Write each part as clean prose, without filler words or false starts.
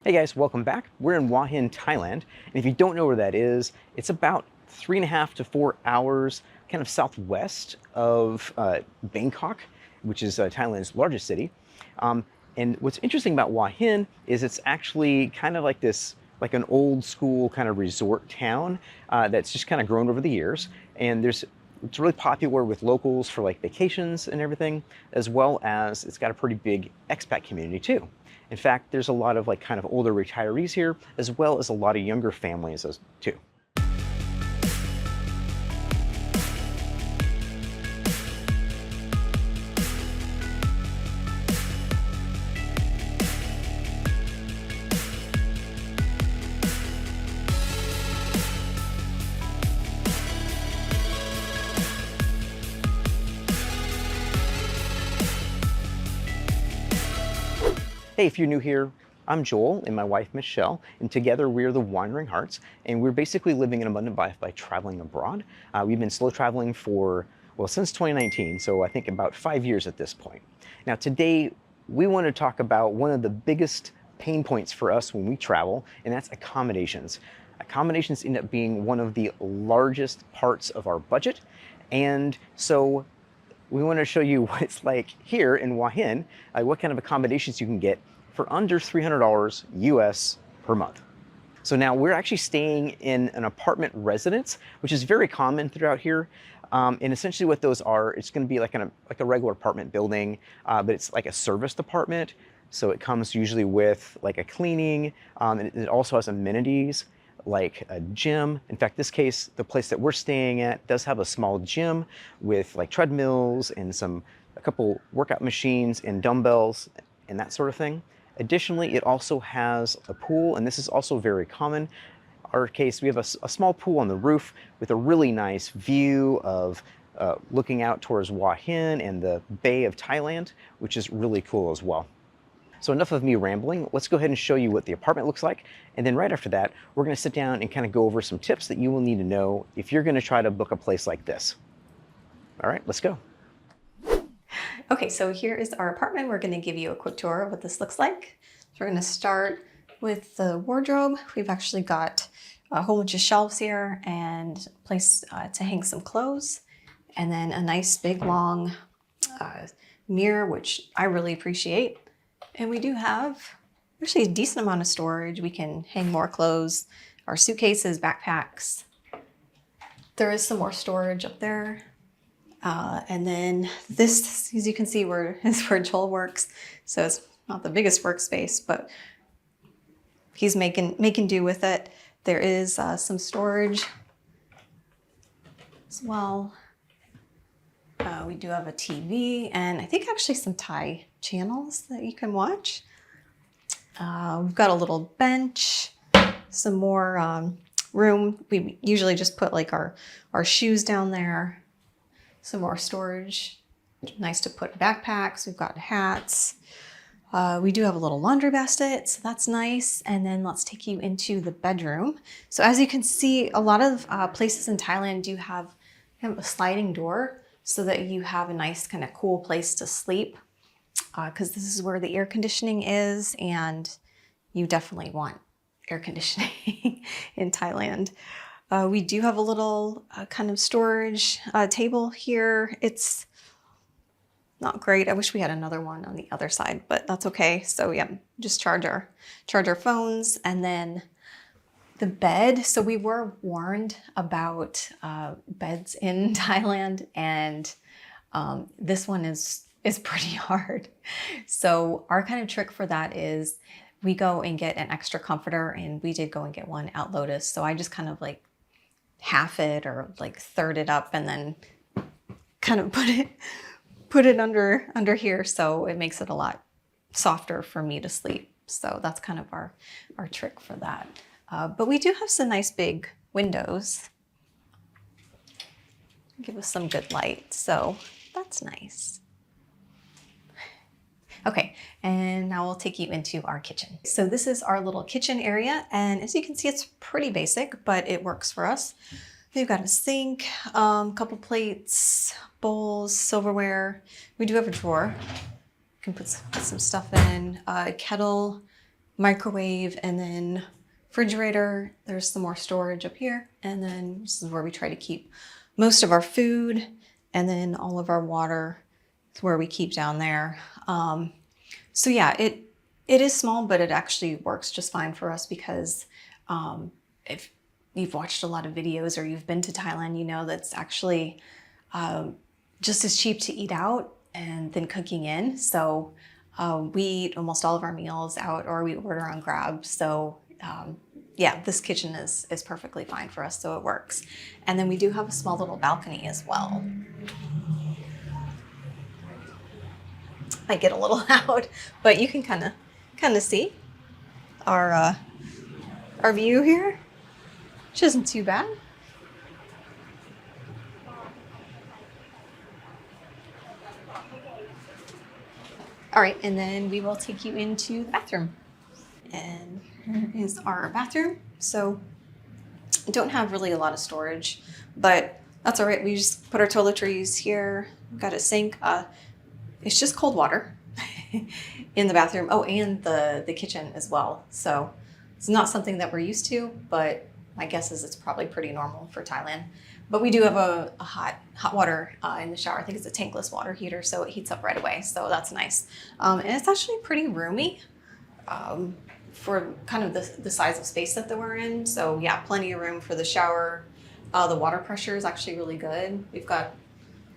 Hey guys, welcome back. We're in Hua Hin, Thailand, and if you don't know where that is, it's about 3.5 to 4 hours kind of southwest of Bangkok, which is Thailand's largest city. And what's interesting about Hua Hin is it's actually kind of like this, like an old school kind of resort town that's just kind of grown over the years. And it's really popular with locals for like vacations and everything, as well as it's got a pretty big expat community too. In fact, there's a lot of like kind of older retirees here, as well as a lot of younger families too. Hey, if you're new here, I'm Joel and my wife Michelle, and together we're the Wandering Hartz, and we're basically living an abundant life by traveling abroad. We've been slow traveling for, well, since 2019, so I think about 5 years at this point. Now today, we want to talk about one of the biggest pain points for us when we travel, and that's accommodations. Accommodations end up being one of the largest parts of our budget, and so we want to show you what it's like here in Hua Hin, what kind of accommodations you can get for under $300 US per month. So now we're actually staying in an apartment residence, which is very common throughout here. And essentially what those are, it's going to be like a regular apartment building, but it's like a serviced apartment. So it comes usually with like a cleaning, and it also has amenities like a gym. In fact, this case, the place that we're staying at does have a small gym with like treadmills and a couple workout machines and dumbbells and that sort of thing. Additionally, it also has a pool, and this is also very common. Our case, we have a small pool on the roof with a really nice view of looking out towards Hua Hin and the Bay of Thailand, which is really cool as well. So enough of me rambling, let's go ahead and show you what the apartment looks like. And then right after that, we're gonna sit down and kind of go over some tips that you will need to know if you're gonna try to book a place like this. All right, let's go. Okay, so here is our apartment. We're going to give you a quick tour of what this looks like. So we're going to start with the wardrobe. We've actually got a whole bunch of shelves here and a place to hang some clothes, and then a nice big long mirror, which I really appreciate. And we do have actually a decent amount of storage. We can hang more clothes, our suitcases, backpacks. There is some more storage up there. And then this, as you can see, is where Joel works. So it's not the biggest workspace, but he's making do with it. There is some storage as well. We do have a TV and I think actually some Thai channels that you can watch. We've got a little bench, some more room. We usually just put like our shoes down there. Some more storage, nice to put backpacks. We've got hats. We do have a little laundry basket, so that's nice. And then let's take you into the bedroom. So as you can see, a lot of places in Thailand do have kind of a sliding door so that you have a nice kind of cool place to sleep, because this is where the air conditioning is, and you definitely want air conditioning in Thailand. We do have a little kind of storage table here. It's not great. I wish we had another one on the other side, but that's okay. So yeah, just charge our phones, and then the bed. So we were warned about beds in Thailand, and this one is pretty hard. So our kind of trick for that is we go and get an extra comforter, and we did go and get one at Lotus. So I just kind of like half it or like third it up and then kind of put it under here, so it makes it a lot softer for me to sleep. So that's kind of our trick for that. But we do have some nice big windows, give us some good light, so that's nice. Okay, and now we'll take you into our kitchen. So this is our little kitchen area, and as you can see, it's pretty basic, but it works for us. We've got a sink, couple plates, bowls, silverware. We do have a drawer. You can put some stuff in, a kettle. microwave, and then refrigerator. There's some more storage up here. And then this is where we try to keep most of our food. And then all of our water is where we keep down there. So yeah, it is small, but it actually works just fine for us because if you've watched a lot of videos or you've been to Thailand, you know that's actually just as cheap to eat out and than cooking in. So we eat almost all of our meals out or we order on Grab. So yeah, this kitchen is perfectly fine for us, so it works. And then we do have a small little balcony as well. Might get a little loud, but you can kind of see our view here, which isn't too bad. All right, and then we will take you into the bathroom. And here is our bathroom. So I don't have really a lot of storage, but that's all right. We just put our toiletries here. We've got a sink. It's just cold water in the bathroom. Oh, and the kitchen as well. So it's not something that we're used to, but my guess is it's probably pretty normal for Thailand. But we do have a hot water in the shower. I think it's a tankless water heater, so it heats up right away. So that's nice. And it's actually pretty roomy for kind of the size of space that we're in. So yeah, plenty of room for the shower. The water pressure is actually really good. We've got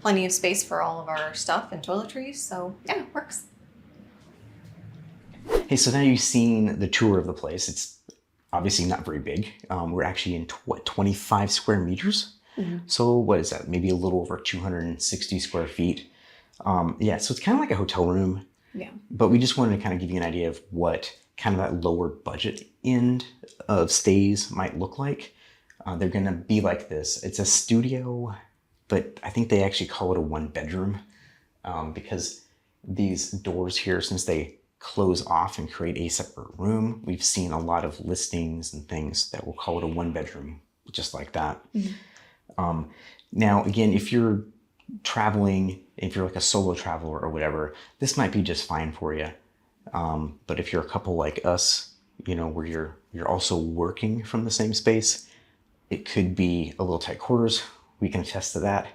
plenty of space for all of our stuff and toiletries. So yeah, it works. Hey, so now you've seen the tour of the place. It's obviously not very big. We're actually in 25 square meters. Mm-hmm. So what is that? Maybe a little over 260 square feet. Yeah, so it's kind of like a hotel room. Yeah. But we just wanted to kind of give you an idea of what kind of that lower budget end of stays might look like. They're going to be like this. It's a studio, but I think they actually call it a one bedroom because these doors here, since they close off and create a separate room, we've seen a lot of listings and things that will call it a one bedroom, just like that. Mm-hmm. Now, again, if you're traveling, if you're like a solo traveler or whatever, this might be just fine for you. But if you're a couple like us, you know, where you're also working from the same space, it could be a little tight quarters. We can attest to that.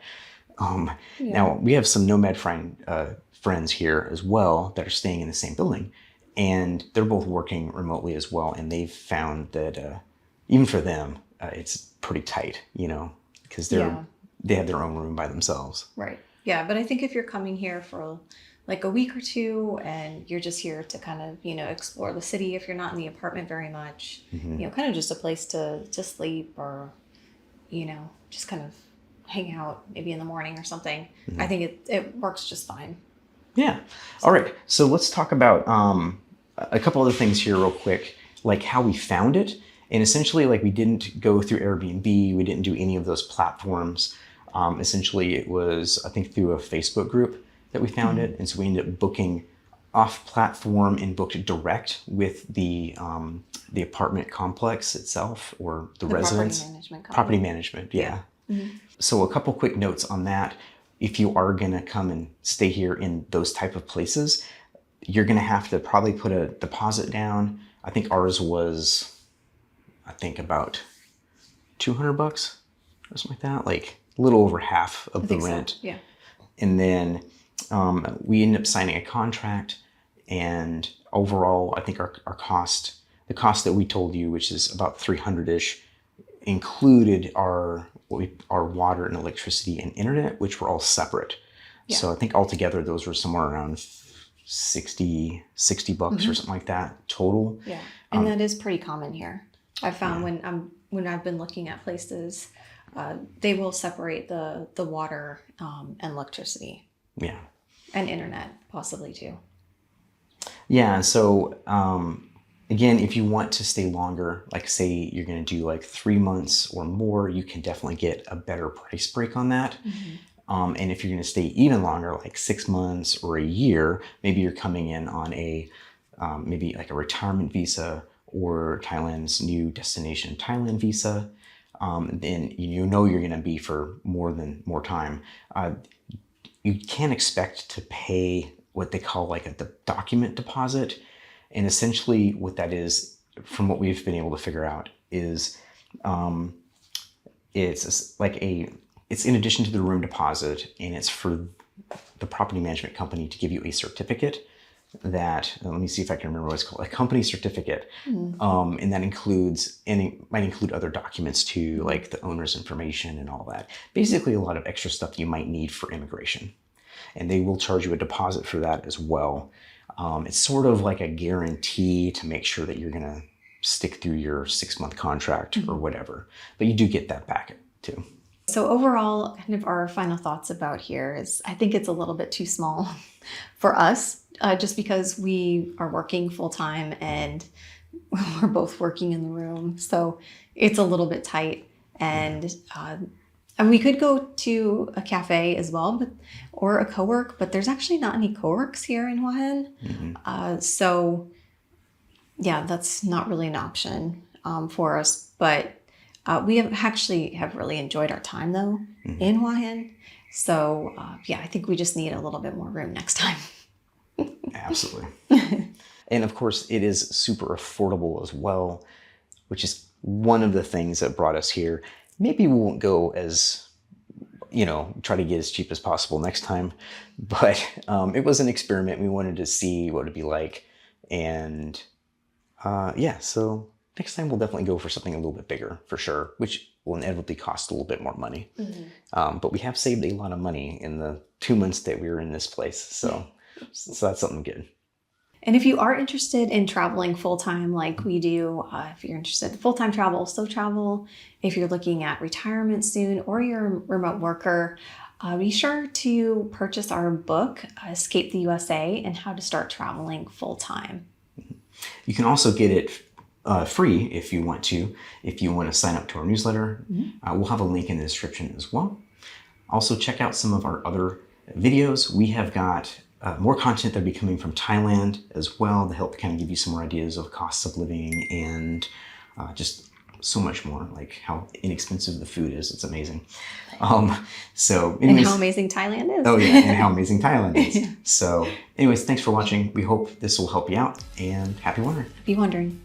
Now, we have some nomad friends here as well that are staying in the same building, and they're both working remotely as well. And they've found that even for them, it's pretty tight, you know, because they have their own room by themselves. Right. Yeah, but I think if you're coming here for like a week or two and you're just here to kind of, you know, explore the city, if you're not in the apartment very much, mm-hmm. you know, kind of just a place to sleep or, you know, just kind of hang out maybe in the morning or something. Mm-hmm. I think it works just fine. Yeah. All right. So let's talk about a couple other things here real quick, like how we found it. And essentially, like, we didn't go through Airbnb. We didn't do any of those platforms. Essentially, it was, I think, through a Facebook group that we found mm-hmm. it. And so we ended up booking off platform and booked direct with the apartment complex itself, or the residence. Property management. Yeah. Mm-hmm. So a couple quick notes on that. If you are going to come and stay here in those type of places, you're going to have to probably put a deposit down. I think ours was, about $200 or something like that, like a little over half of the rent. So. Yeah. And then we ended up signing a contract, and overall, I think our cost, the cost that we told you, which is about $300-ish, included our water and electricity and internet, which were all separate. Yeah. So I think altogether those were somewhere around $60 mm-hmm. or something like that total. Yeah, and that is pretty common here. I found when I've been looking at places, they will separate the water and electricity. Yeah. And internet possibly too. Yeah. So again, if you want to stay longer, like say you're going to do like 3 months or more, you can definitely get a better price break on that. Mm-hmm. And if you're going to stay even longer, like 6 months or a year, maybe you're coming in on a maybe like a retirement visa or Thailand's new destination Thailand visa, then you know you're going to be for more time. You can't expect to pay what they call like a document deposit. And essentially what that is, from what we've been able to figure out, is it's in addition to the room deposit, and it's for the property management company to give you a certificate that, let me see if I can remember what it's called, a company certificate. And that includes, and it might include other documents too, like the owner's information and all that. Basically a lot of extra stuff you might need for immigration. And they will charge you a deposit for that as well. It's sort of like a guarantee to make sure that you're gonna stick through your 6-month contract or whatever. But you do get that back too. So overall, kind of our final thoughts about here is I think it's a little bit too small for us, just because we are working full time and we're both working in the room. So it's a little bit tight. And we could go to a cafe as well, or a co-work, but there's actually not any co-works here in Hua Hin. So yeah, that's not really an option for us. But we have really enjoyed our time though in Hua Hin. So yeah, I think we just need a little bit more room next time. Absolutely. And of course it is super affordable as well, which is one of the things that brought us here. Maybe we won't go as, try to get as cheap as possible next time, but it was an experiment. We wanted to see what it'd be like. And yeah, so next time we'll definitely go for something a little bit bigger for sure, which will inevitably cost a little bit more money. But we have saved a lot of money in the 2 months that we were in this place. So that's something good. And if you are interested in traveling full-time like we do, if you're interested in full-time travel, slow travel, if you're looking at retirement soon or you're a remote worker, be sure to purchase our book, Escape the USA and How to Start Traveling Full-Time. You can also get it free if you want to sign up to our newsletter. We'll have a link in the description as well. Also check out some of our other videos. We have got more content that'll be coming from Thailand as well to help kind of give you some more ideas of costs of living and just so much more, like how inexpensive the food is. It's amazing. So anyways, and how amazing Thailand is. Oh yeah, and how amazing Thailand is. So anyways, thanks for watching. We hope this will help you out, and happy wandering. Happy wandering.